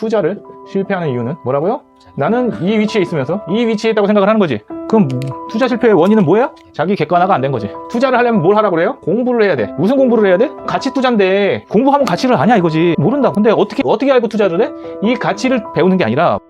투자를 실패하는 이유는 뭐라고요? 나는 이 위치에 있으면서 이 위치에 있다고 생각을 하는 거지. 그럼 투자 실패의 원인은 뭐예요? 자기 객관화가 안 된 거지. 투자를 하려면 뭘 하라고 그래요? 공부를 해야 돼. 무슨 공부를 해야 돼? 가치 투자인데 공부하면 가치를 아냐 이거지. 모른다. 근데 어떻게 알고 투자를 해? 이 가치를 배우는 게 아니라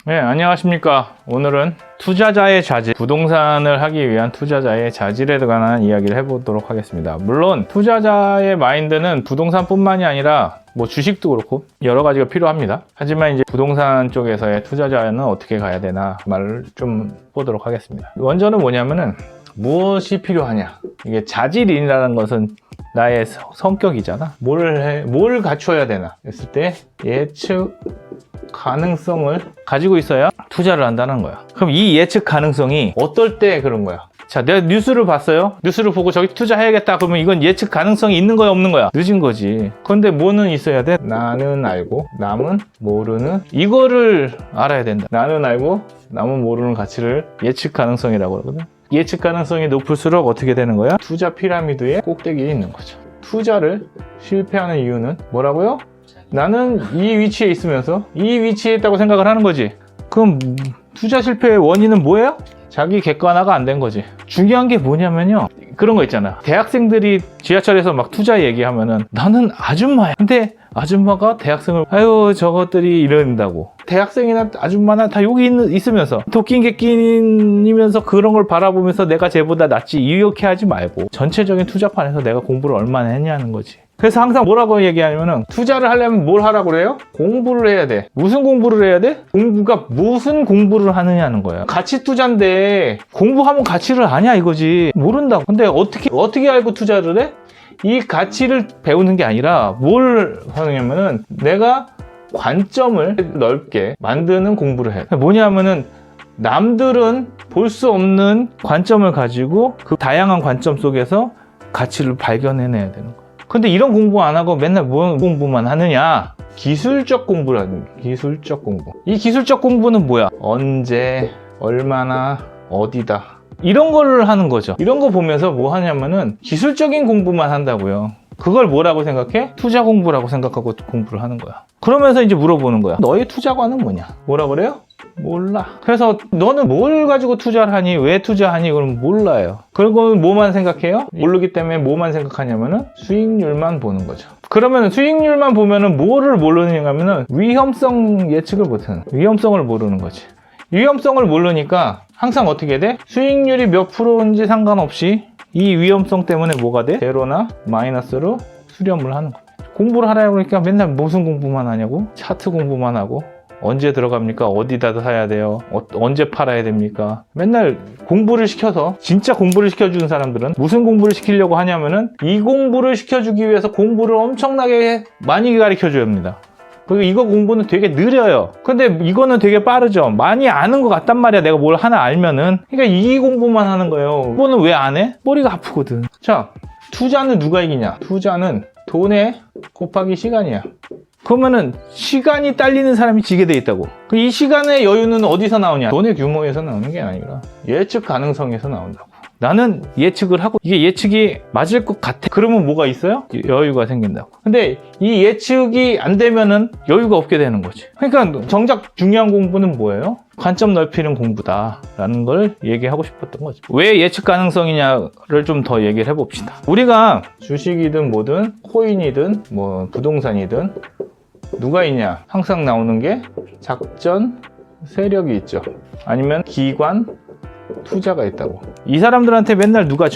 네, 안녕하십니까. 오늘은 투자자의 자질, 부동산을 하기 위한 투자자의 자질에 관한 이야기를 해보도록 하겠습니다. 물론 투자자의 마인드는 부동산뿐만이 아니라 뭐 주식도 그렇고 여러 가지가 필요합니다. 하지만 이제 부동산 쪽에서의 투자자는 어떻게 가야 되나 말을 좀 보도록 하겠습니다. 원전은 뭐냐면은 무엇이 필요하냐. 이게 자질이라는 것은 나의 성격이잖아. 뭘 갖춰야 되나 했을 때 예측 가능성을 가지고 있어야 투자를 한다는 거야. 그럼 이 예측 가능성이 어떨 때 그런 거야? 자, 내가 뉴스를 봤어요. 뉴스를 보고 저기 투자해야겠다. 그러면 이건 예측 가능성이 있는 거야, 없는 거야? 늦은 거지. 그런데 뭐는 있어야 돼? 나는 알고 남은 모르는, 이거를 알아야 된다. 나는 알고 남은 모르는 가치를 예측 가능성이라고 그러거든. 예측 가능성이 높을수록 어떻게 되는 거야? 투자 피라미드의 꼭대기에 있는 거죠. 투자를 실패하는 이유는 뭐라고요? 나는 이 위치에 있으면서 이 위치에 있다고 생각을 하는 거지. 그럼 투자 실패의 원인은 뭐예요? 자기 객관화가 안 된 거지. 중요한 게 뭐냐면요, 그런 거 있잖아. 대학생들이 지하철에서 막 투자 얘기하면은 나는 아줌마야. 근데 아줌마가 대학생을 아유 저것들이 이런다고. 대학생이나 아줌마나 다 여기 있으면서 도끼인 객끼이면서 그런 걸 바라보면서 내가 쟤보다 낫지 이렇게 하지 말고 전체적인 투자판에서 내가 공부를 얼마나 했냐는 거지. 그래서 항상 뭐라고 얘기하냐면은 투자를 하려면 뭘 하라고 그래요? 공부를 해야 돼. 무슨 공부를 해야 돼? 공부가 무슨 공부를 하느냐는 거야. 가치 투자인데 공부하면 가치를 아냐 이거지. 모른다고. 근데 어떻게 알고 투자를 해? 이 가치를 배우는 게 아니라 뭘 하느냐면은 내가 관점을 넓게 만드는 공부를 해. 뭐냐면은 남들은 볼 수 없는 관점을 가지고 그 다양한 관점 속에서 가치를 발견해내야 되는 거야. 근데 이런 공부 안 하고 맨날 뭔 공부만 하느냐? 기술적 공부를 하는 거야. 기술적 공부. 이 기술적 공부는 뭐야? 언제, 얼마나, 어디다. 이런 거를 하는 거죠. 이런 거 보면서 뭐 하냐면은 기술적인 공부만 한다고요. 그걸 뭐라고 생각해? 투자 공부라고 생각하고 공부를 하는 거야. 그러면서 이제 물어보는 거야. 너의 투자관은 뭐냐? 뭐라 그래요? 몰라. 그래서 너는 뭘 가지고 투자를 하니? 왜 투자하니? 그럼 몰라요. 그리고 뭐만 생각해요? 모르기 때문에 뭐만 생각하냐면은 수익률만 보는 거죠. 그러면 수익률만 보면은 뭐를 모르느냐면은 위험성 예측을 못하는, 위험성을 모르는 거지. 위험성을 모르니까 항상 어떻게 돼? 수익률이 몇 프로인지 상관없이 이 위험성 때문에 뭐가 돼? 제로나 마이너스로 수렴을 하는 거야. 공부를 하라고 하니까 맨날 무슨 공부만 하냐고? 차트 공부만 하고 언제 들어갑니까? 어디다 사야 돼요? 언제 팔아야 됩니까? 맨날 공부를 시켜서, 진짜 공부를 시켜주는 사람들은 무슨 공부를 시키려고 하냐면은 이 공부를 시켜주기 위해서 공부를 엄청나게 많이 가르쳐줘야 합니다. 그리고 이거 공부는 되게 느려요. 근데 이거는 되게 빠르죠. 많이 아는 것 같단 말이야. 내가 뭘 하나 알면은. 그러니까 이 공부만 하는 거예요. 공부는 왜 안 해? 머리가 아프거든. 자, 투자는 누가 이기냐? 투자는 돈에 곱하기 시간이야. 그러면은 시간이 딸리는 사람이 지게 돼 있다고. 이 시간의 여유는 어디서 나오냐? 돈의 규모에서 나오는 게 아니라 예측 가능성에서 나온다고. 나는 예측을 하고 이게 예측이 맞을 것 같아. 그러면 뭐가 있어요? 여유가 생긴다고. 근데 이 예측이 안 되면은 여유가 없게 되는 거지. 그러니까 정작 중요한 공부는 뭐예요? 관점 넓히는 공부다라는 걸 얘기하고 싶었던 거지. 왜 예측 가능성이냐를 좀 더 얘기를 해봅시다. 우리가 주식이든 뭐든 코인이든 뭐 부동산이든 누가 있냐? 항상 나오는 게 작전 세력이 있죠. 아니면 기관 투자가 있다고. 이 사람들한테 맨날 누가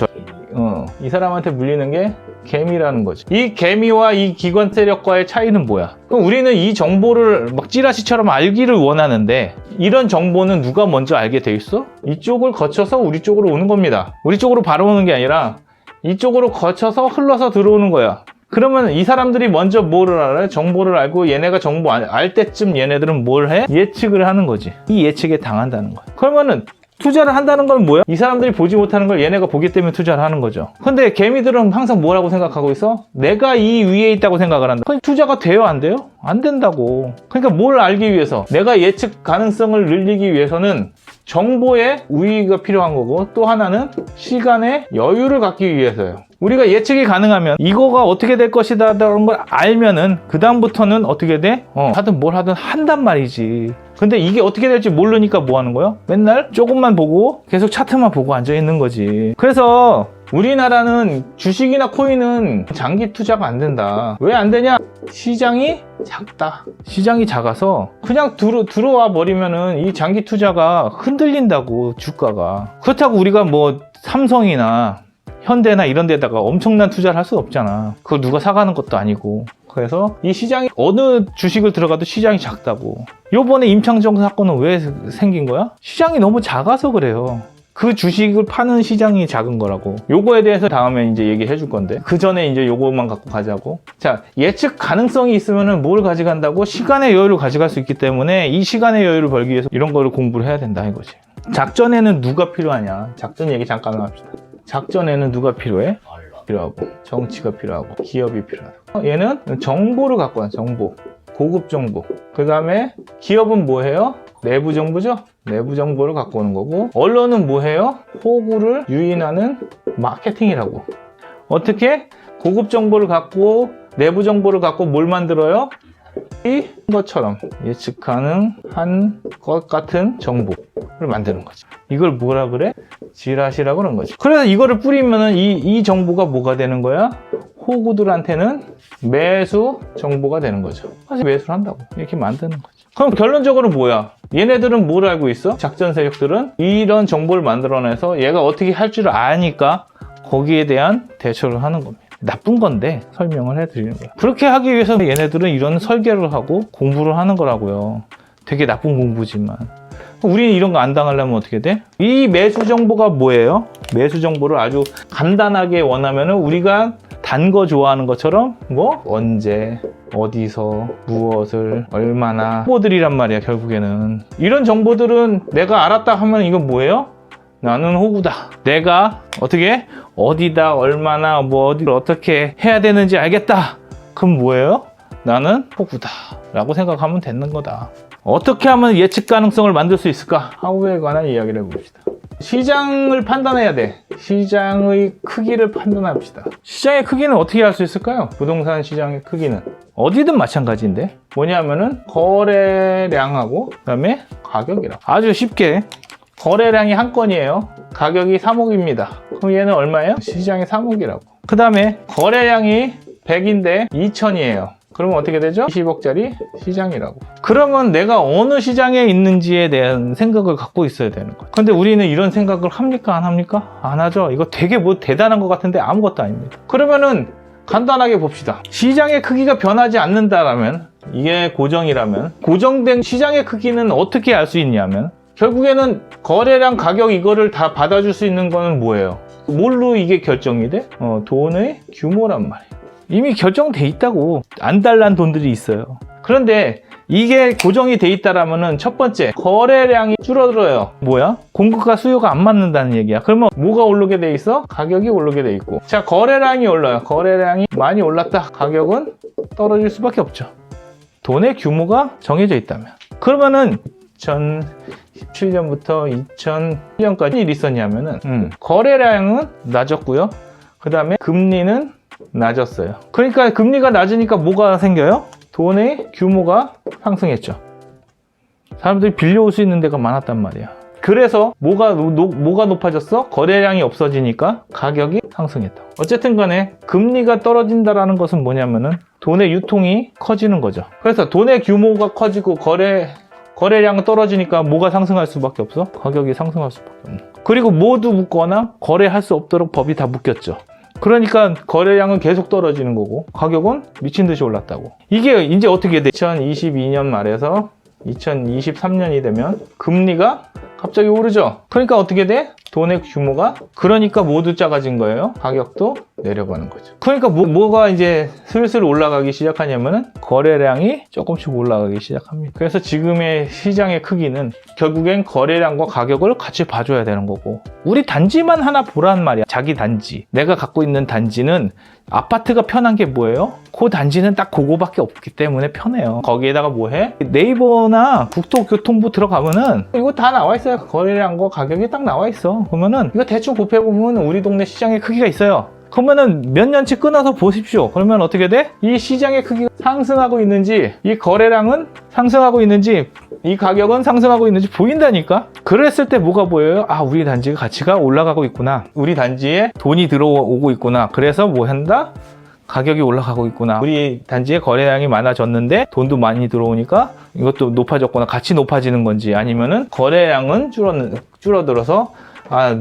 이 사람한테 물리는 게 개미라는 거지. 이 개미와 이 기관 세력과의 차이는 뭐야? 그럼 우리는 이 정보를 막 찌라시처럼 알기를 원하는데 이런 정보는 누가 먼저 알게 돼 있어? 이쪽을 거쳐서 우리 쪽으로 오는 겁니다. 우리 쪽으로 바로 오는 게 아니라 이쪽으로 거쳐서 흘러서 들어오는 거야. 그러면 이 사람들이 먼저 뭐를 알아요? 정보를 알고 얘네가 정보 알 때쯤 얘네들은 뭘 해? 예측을 하는 거지. 이 예측에 당한다는 거야. 그러면은 투자를 한다는 건 뭐야? 이 사람들이 보지 못하는 걸 얘네가 보기 때문에 투자를 하는 거죠. 근데 개미들은 항상 뭐라고 생각하고 있어? 내가 이 위에 있다고 생각을 한다. 그럼 투자가 돼요? 안 돼요? 안 된다고. 그러니까 뭘 알기 위해서? 내가 예측 가능성을 늘리기 위해서는 정보의 우위가 필요한 거고, 또 하나는 시간의 여유를 갖기 위해서요. 우리가 예측이 가능하면 이거가 어떻게 될 것이다 라는 걸 알면은 그 다음부터는 어떻게 돼? 하든 뭘 하든 한단 말이지. 근데 이게 어떻게 될지 모르니까 뭐 하는 거야? 맨날 조금만 보고 계속 차트만 보고 앉아 있는 거지. 그래서 우리나라는 주식이나 코인은 장기 투자가 안 된다. 왜 안 되냐? 시장이 작다. 시장이 작아서 그냥 들어와 버리면은 이 장기 투자가 흔들린다고, 주가가. 그렇다고 우리가 뭐 삼성이나 현대나 이런 데다가 엄청난 투자를 할 수 없잖아. 그거 누가 사가는 것도 아니고. 그래서 이 시장이 어느 주식을 들어가도 시장이 작다고. 요번에 임창정 사건은 왜 생긴 거야? 시장이 너무 작아서 그래요. 그 주식을 파는 시장이 작은 거라고. 요거에 대해서 다음에 이제 얘기해 줄 건데, 그 전에 이제 요거만 갖고 가자고. 자, 예측 가능성이 있으면은 뭘 가져간다고? 시간의 여유를 가져갈 수 있기 때문에 이 시간의 여유를 벌기 위해서 이런 거를 공부를 해야 된다 이거지. 작전에는 누가 필요하냐? 작전 얘기 잠깐 합시다. 작전에는 누가 필요해? 필요하고, 정치가 필요하고, 기업이 필요하고. 얘는 정보를 갖고 와, 정보. 고급 정보. 그 다음에 기업은 뭐 해요? 내부 정보죠? 내부 정보를 갖고 오는 거고, 언론은 뭐 해요? 호구를 유인하는 마케팅이라고. 어떻게? 고급 정보를 갖고, 내부 정보를 갖고 뭘 만들어요? 이 것처럼 예측 가능한 것 같은 정보를 만드는 거죠. 이걸 뭐라 그래? 지라시라고 그런 거지. 그래서 이거를 뿌리면은 이 정보가 뭐가 되는 거야? 호구들한테는 매수 정보가 되는 거죠. 사실 매수를 한다고 이렇게 만드는 거죠. 그럼 결론적으로 뭐야? 얘네들은 뭘 알고 있어? 작전 세력들은 이런 정보를 만들어내서 얘가 어떻게 할 줄 아니까 거기에 대한 대처를 하는 겁니다. 나쁜 건데 설명을 해드리는 거야. 그렇게 하기 위해서 얘네들은 이런 설계를 하고 공부를 하는 거라고요. 되게 나쁜 공부지만. 우리는 이런 거 안 당하려면 어떻게 돼? 이 매수 정보가 뭐예요? 매수 정보를 아주 간단하게 원하면은 우리가 단 거 좋아하는 것처럼 뭐 언제, 어디서, 무엇을, 얼마나 정보들이란 말이야. 결국에는 이런 정보들은 내가 알았다 하면 이건 뭐예요? 나는 호구다. 내가 어떻게 어디다 얼마나 뭐 어디를 어떻게 해야 되는지 알겠다. 그럼 뭐예요? 나는 호구다 라고 생각하면 되는 거다. 어떻게 하면 예측 가능성을 만들 수 있을까? 하우에 관한 이야기를 해봅시다. 시장을 판단해야 돼. 시장의 크기를 판단합시다. 시장의 크기는 어떻게 할 수 있을까요? 부동산 시장의 크기는 어디든 마찬가지인데 뭐냐면은 거래량하고 그 다음에 가격이라고. 아주 쉽게 거래량이 한 건이에요. 가격이 3억입니다. 그럼 얘는 얼마예요? 시장의 3억이라고. 그 다음에 거래량이 100인데 2천이에요. 그러면 어떻게 되죠? 20억짜리 시장이라고. 그러면 내가 어느 시장에 있는지에 대한 생각을 갖고 있어야 되는 거예요. 근데 우리는 이런 생각을 합니까? 안 합니까? 안 하죠. 이거 되게 뭐 대단한 것 같은데 아무것도 아닙니다. 그러면은 간단하게 봅시다. 시장의 크기가 변하지 않는다라면, 이게 고정이라면, 고정된 시장의 크기는 어떻게 알 수 있냐면, 결국에는 거래량, 가격 이거를 다 받아줄 수 있는 거는 뭐예요? 뭘로 이게 결정이 돼? 돈의 규모란 말이에요. 이미 결정돼 있다고. 안달난 돈들이 있어요. 그런데 이게 고정이 돼 있다라면은 첫 번째, 거래량이 줄어들어요. 뭐야? 공급과 수요가 안 맞는다는 얘기야. 그러면 뭐가 오르게 돼 있어? 가격이 오르게 돼 있고. 자, 거래량이 올라요. 거래량이 많이 올랐다. 가격은 떨어질 수밖에 없죠. 돈의 규모가 정해져 있다면. 그러면은 2017년부터 2001년까지 일이 있었냐면은 거래량은 낮았고요. 그 다음에 금리는 낮았어요. 그러니까 금리가 낮으니까 뭐가 생겨요? 돈의 규모가 상승했죠. 사람들이 빌려올 수 있는 데가 많았단 말이야. 그래서 뭐가 높아졌어? 거래량이 없어지니까 가격이 상승했다. 어쨌든 간에 금리가 떨어진다라는 것은 뭐냐면은 돈의 유통이 커지는 거죠. 그래서 돈의 규모가 커지고 거래량은 떨어지니까 뭐가 상승할 수밖에 없어? 가격이 상승할 수밖에 없는 거. 그리고 모두 묶거나 거래할 수 없도록 법이 다 묶였죠. 그러니까 거래량은 계속 떨어지는 거고 가격은 미친 듯이 올랐다고. 이게 이제 어떻게 돼? 2022년 말에서 2023년이 되면 금리가 갑자기 오르죠. 그러니까 어떻게 돼? 돈의 규모가 그러니까 모두 작아진 거예요. 가격도 내려가는 거죠. 그러니까 뭐가 이제 슬슬 올라가기 시작하냐면은 거래량이 조금씩 올라가기 시작합니다. 그래서 지금의 시장의 크기는 결국엔 거래량과 가격을 같이 봐줘야 되는 거고, 우리 단지만 하나 보란 말이야. 자기 단지. 내가 갖고 있는 단지는 아파트가 편한 게 뭐예요? 그 단지는 딱 그거밖에 없기 때문에 편해요. 거기에다가 뭐해? 네이버나 국토교통부 들어가면은 이거 다 나와 있어요. 거래량과 가격이 딱 나와 있어. 그러면은 이거 대충 곱해보면 우리 동네 시장의 크기가 있어요. 그러면은 몇 년치 끊어서 보십시오. 그러면 어떻게 돼? 이 시장의 크기가 상승하고 있는지, 이 거래량은 상승하고 있는지, 이 가격은 상승하고 있는지 보인다니까? 그랬을 때 뭐가 보여요? 아, 우리 단지가 가치가 올라가고 있구나. 우리 단지에 돈이 들어오고 있구나. 그래서 뭐 한다? 가격이 올라가고 있구나. 우리 단지에 거래량이 많아졌는데 돈도 많이 들어오니까 이것도 높아졌구나. 같이 높아지는 건지, 아니면은 거래량은 줄어들어서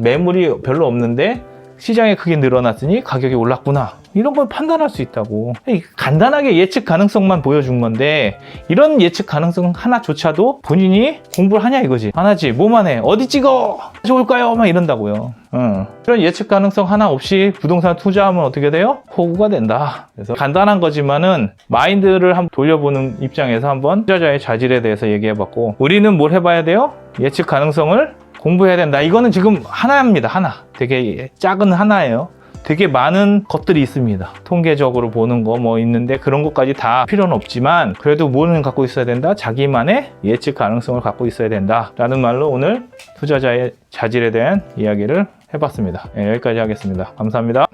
매물이 별로 없는데 시장의 크게 늘어났으니 가격이 올랐구나. 이런 걸 판단할 수 있다고. 간단하게 예측 가능성만 보여준 건데, 이런 예측 가능성 하나조차도 본인이 공부를 하냐 이거지. 안 하지. 뭐만 해. 어디 찍어? 좋을까요? 막 이런다고요. 그런 예측 가능성 하나 없이 부동산 투자하면 어떻게 돼요? 호구가 된다. 그래서 간단한 거지만은 마인드를 한번 돌려보는 입장에서 한번 투자자의 자질에 대해서 얘기해봤고, 우리는 뭘 해봐야 돼요? 예측 가능성을 공부해야 된다. 이거는 지금 하나입니다. 하나. 되게 작은 하나예요. 되게 많은 것들이 있습니다. 통계적으로 보는 거 뭐 있는데 그런 것까지 다 필요는 없지만 그래도 뭐는 갖고 있어야 된다? 자기만의 예측 가능성을 갖고 있어야 된다. 라는 말로 오늘 투자자의 자질에 대한 이야기를 해봤습니다. 여기까지 하겠습니다. 감사합니다.